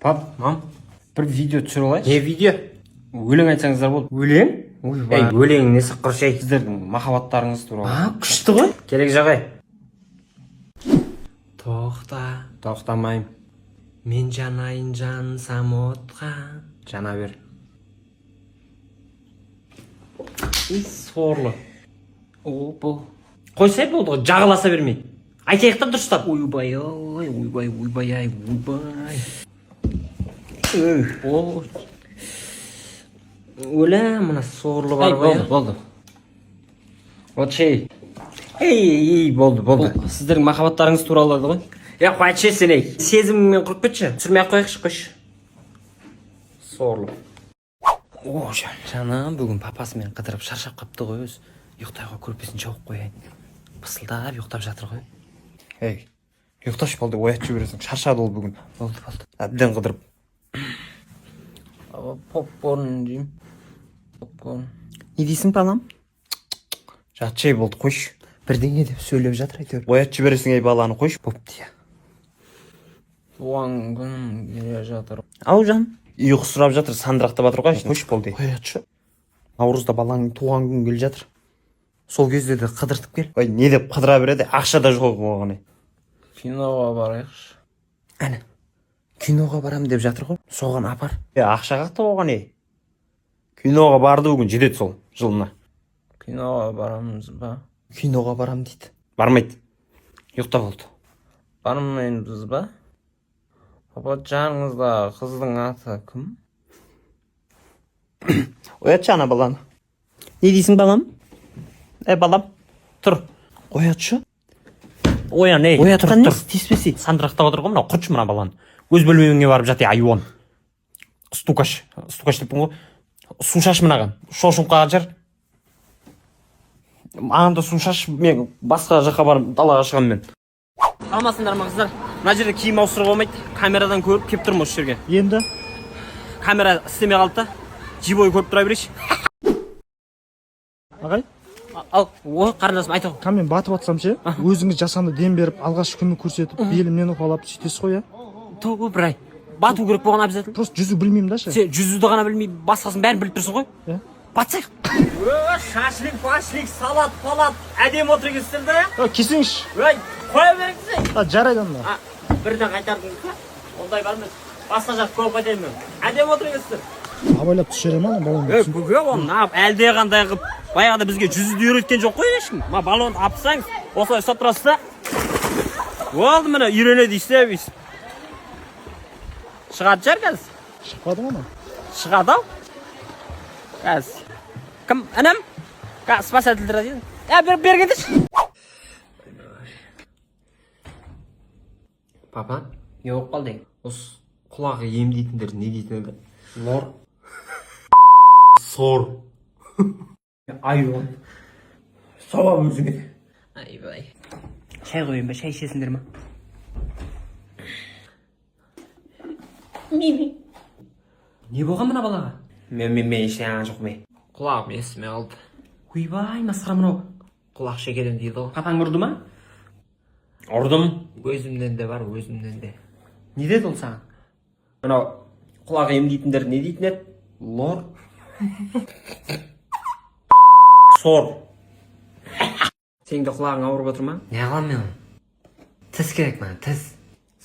Пап, мам, бір видео түсіріп алайық. Не видео? Өлең айтсаңыздар болды. Өлең? Ей, өлең несі құршай? Сіздердің махаббаттарыңыз туралы. Күшті ғой. Керек жағай. Тоқтамайым. Мен жанайын жансам отқа. Жана бер. Сорлы. Бұл. Қойсай болды ғой, жағыласа бермей. Айтайық та дұрыстап. Ойбай. Өлі, мына сорлы бар ғой. Болды. Вот шей. Ей, болды. Сіздердің махаббаттарыңыз туралы ғой. Қойшы сен ей. Сезіміңмен құрып кетші. Түсірмей-ақ қойықшы, қойшы. Сорлы. Жаным, бүгін папасымен қыдырып шаршап қапты ғой өз. Ұйықтайға көрпесін жауып қояйын. Пысылдап ұйықтап жатыр ғой. Ей, ұйықташы болды, оятшы бересің. Шаршады ол бүгін. Болды. Әбден қыдырып. Попкорн жеймін. Попкорн. Не дейсің, балам? Жатшы болды, қойшы. Бірдеңе деп сөйлеп жатыр әйтеуір. Оятшы бересің, ей баланы қойшы. Бопты я. Туған күнім келе жатыр. Ау жан, ұйқы сұрап жатыр, сандырақтап жатыр ғой. Қойшы болды. Оятшы. Наурызда балаңның туған күн келе жатыр. Сол кезде де қыдыртып кел. Ой, не деп қыдыра береді? Ақша да жоқ оған. Киноға барайықшы. Әне, киноға барам деп жатыр ғой. Соған апар. Ақша қақты оған, ей. Киноға барды бүгін жетеді сол жылына. Киноға барамыз ба? Киноға барам дейді. Бармайды. Ұйықта болды. Бармаймыз ба? Папа, жаныңызда қыздың аты кім? Оятшы ана баланы. Не дейсің, балам? Балам, тұр. Оятшы. Оян, ей. Тұр. Теспесі. Сандырақтап отыр ғой, мына құртшы мына баланы. Өз бөлмеңе барып жат, айуан. Стукаш деппін ғой. Су шаш мынаған. Шошымқа жар. Ағында су шаш, мен басқа жаққа барып далаға шығам мен. Қалмасындар ма қыздар? Мына жерде киім ауыстырып болмайды. Камерадан көріп кеп тұрмын осы жерге. Енді? Камера істемей қалды да. Живой көріп тұра берейші. Ағай, Ал, қарындасым айта ғой. мен батып атсам ше, өзіңіз жасанды дем беріп, алғашқы көмек көрсетіп, белімнен уқалап сөйтесіз ғой, Тоғы бір бату керек болған обязательно. Просто жүзу білмеймін да ше. Сен жүзуді ғана білмей, басқасын бәрін біліп тұрсың ғой? Батсайық. Шашлик, пашлик, салат, палат, әдем отыр екенсіздер да? Кесеңші. Қоя беріңіздер. Жарайды анда. Бірден қайтардыңыз ба? Ондай бармыз. Басқа жақ көп қайтайын мен. Әдем отыр екенсіздер. Абайлап түсіре ма балонды? Көке оны әлде қандай қып. Баяғыда бізге жүзуді үйреткен жоқ қой ешкім. Балонды апсаңыз, осылай ұстап тұрасыз да. Болды міне, үйрене дейсіз. Шығады жар қазір. Шықпады ма? Шығады ау. Қазір. Кім? Анам? Спасательдер дейді. Бергендірші. Папа, Не болып қалды? осы құлағы емдейтіндер не дейтін еді? Лор. Сор. Айуан. Сауап өзіңе. Айбай. Шай қойын ба? Шай ішесіңдер ма? Не болған мына балаға? Мен ештеңе жоқ мен. Құлағым естімей қалды. Ойбай, масқара мынау. Құлақ шекеден дейді ғой. Папаң ұрды ма? Ұрдым. Өзімнен де бар, өзімнен де. Не деді ол саған? Мынау құлақ емдейтіндер не дейтін еді? Лор. Сор. Сенің де құлағың ауырып отыр ма? Не қылам мен? Тіс керек маған, тіс.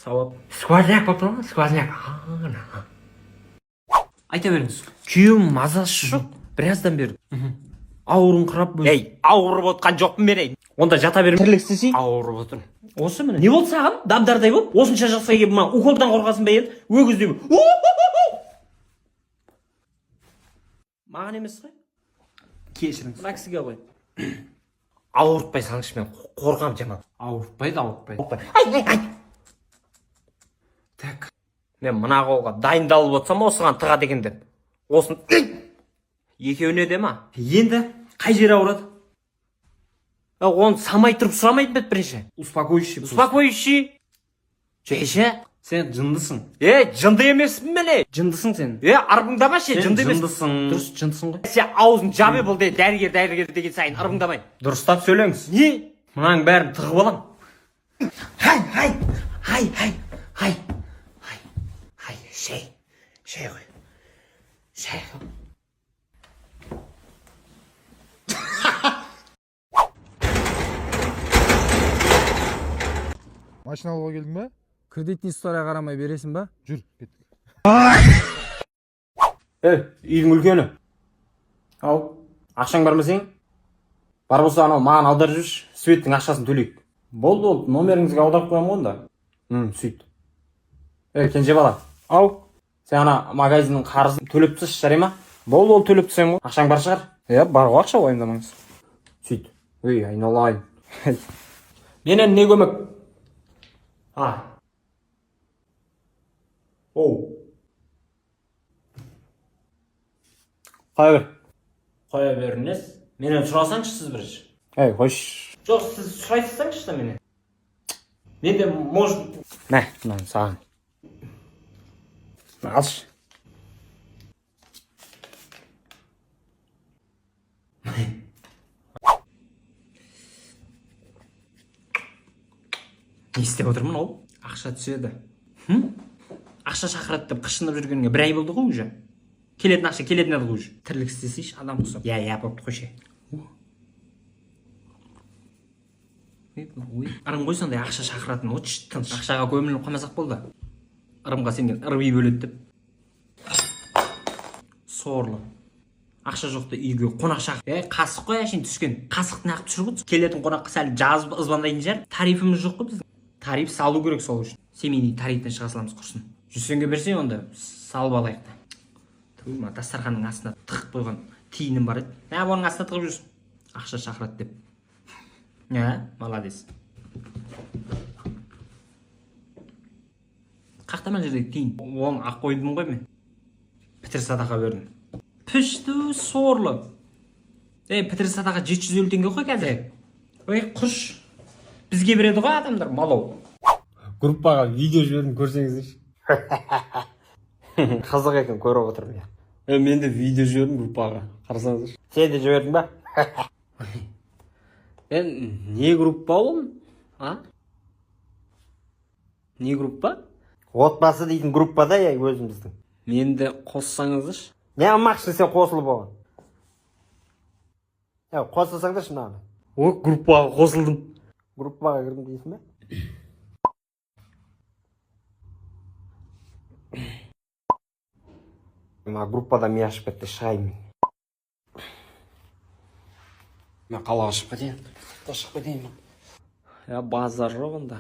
Сауап. Сквозняк болып тұр ма? Сквозняк. Айта беріңіз. Күйеуім мазасы жоқ. Біраздан бері. Ауырын қырап бөз. Ей, ауырып отқан жоқпын мен ей. Онда жата бермей. Тірлік істесей? Ауырып отырмын. Осы міне. Не болды саған? Дабдардай болып? Осынша жасқа келіп ма уколдан қорқасың ба енді? Өгіздей болып. Маған емес қой. Кешіріңіз. Мына кісіге ғой. Ауыртпай салыңызшы, мен қорқамын жаман. Ауыртпайды. Так. Мен мына қолға дайындалып отырсам осыған тығады екен деп. Осын екеуіне де ма? Енді қай жері ауырады? Оны самай тұрып сұрамайды бет бірінші. Успокоющий. Жейші. Сен жындысың. Жынды емеспін мен. Жындысың сен. Арбыңдамашы, жынды емес. Жындысың. Дұрыс, жындысың ғой. Сен аузын жабе бұл де дәрігер деген сайын арбыңдамай. Дұрыстап сөйлеңіз. Не? Мұнаның бәрін тығып алам. Хай. Шай қой. Шай қой. Машина алуға келдің ба? Кредитный история қарамай бересің ба? Жүр, кеттік. Үйдің үлкені. Ау, ақшаң бар ма сен? Бар болса анау маған аударып жүрші, Светтің ақшасын төлейік. Болды, номеріңізге аударып қоямын онда. Сөйт. Кенже бала. Ау, сен ана магазиннің қарызын төлеп тасташы, жарай ма? Болды, төлеп тастаймын ғой. Ақшаң бар шығар? Бар ғой ақша, уайымдамаңыз. Сөйт. Айналайын. Менен не көмек? Қоя беріңіз. Менен сұрасаңшы сіз бірінші. Қойш. Жоқ, сіз сұрайсаңшы да менен. Менде может... Мынаны саған. Алшы. Не істеп отырмын ол? Ақша түседі. Ақша шақырады деп қышынып жүргенге бір ай болды ғой уже. Келетін ақша келетін еді ғой уже. Тірлік істесейші, адам құсап. Бопты қойшы. Ырым ғой сондай ақша шақыратын, отшы тыныш. Ақшаға көміліп қалмасақ болды. Ырымға сенген ырби бөледі деп. Сорлы. Ақша жоқты үйге қонақ шақыр. Қасық қой әшейін түскен. Қасықты нақып түсір ғой. Келетін қонаққа сәл жазып ызбандайтын жер. Тарифіміз жоқ қой біздің. Тариф салу керек сол үшін. Семейный тарифтен шыға саламыз құрсын. 100 теңге берсең онда салып алайық та. Туйма, дастарханның астына тығып қойған тиінім бар еді. Оның астына тығып жүрсің. Ақша шақырады деп. Молодец. Қақтаман жердегі тиін. Оны ақ қойдым ғой мен. Пітір садақа бердім. Пішті сорлы. Пітір садақа 750 теңге қой қазір. Құш. Бізге береді ғой адамдар, малау. Группаға видео жібердім, көрсеңіздерші. Қызық екен, көріп отырмын. Мен де видео жібердім группаға. Қарасаңыздаршы. Сен де жібердің ба? Не группа ол? Не группа? Отбасы дейтін группада өзіміздің. Менді қоссаңыздаршы. Не алмақшы сен қосылып оған? Қосылсаңдаршы мынаны. Группаға қосылдым. Группаға кірдім дейсің бе? Группада мен ашып кетті, шығайын. Мен қалаға шығып кетейін. Базар жоқ онда.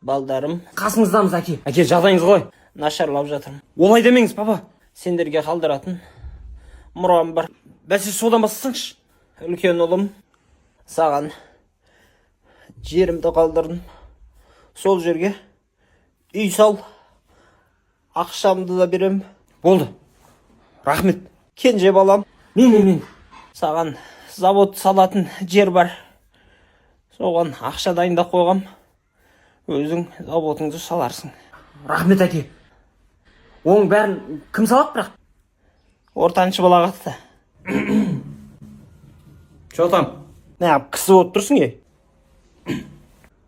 Балдарым. Қасыңыздамыз, әке. Әке, жағдайыңыз ғой. Нашарлап жатырмын. Олай демеңіз, папа. Сендерге қалдыратын мұрам бар. Бәсе содан бастасаңшы. Үлкен ұлым, саған жерімді қалдырдым. Сол жерге үй сал. Ақшамды да берем. Болды. Рахмет. Кенже балам. Мен. Саған завод салатын жер бар. Соған ақша дайындап қойғам. Өзің заводыңды саларсың. Рахмет, әке. Оның бәрін кім салады бірақ? Ортаншы балағатты. Чотам. Кісі болып тұрсың,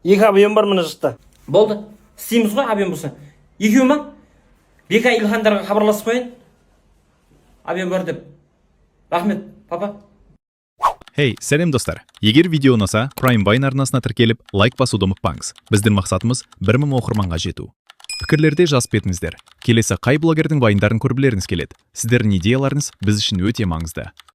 Екі абион бар мына жықта. Болды. Істейміз ғой абион болса. Екеу ма? Бека Илхандарға хабарласып қойын. Абион бар деп. Рахмет, папа. Сәлем достар. Егер видео ұнаса, Prime Wine арнасына тіркеліп, лайк басуды ұмытпаңыз. Біздің мақсатымыз 1000 оқырманға жету. Пікірлерде жазып кетіңіздер. Келесі қай блогердің вайндарын көріп білгіңіз келеді? Сіздердің идеяларыңыз біз үшін өте маңызды.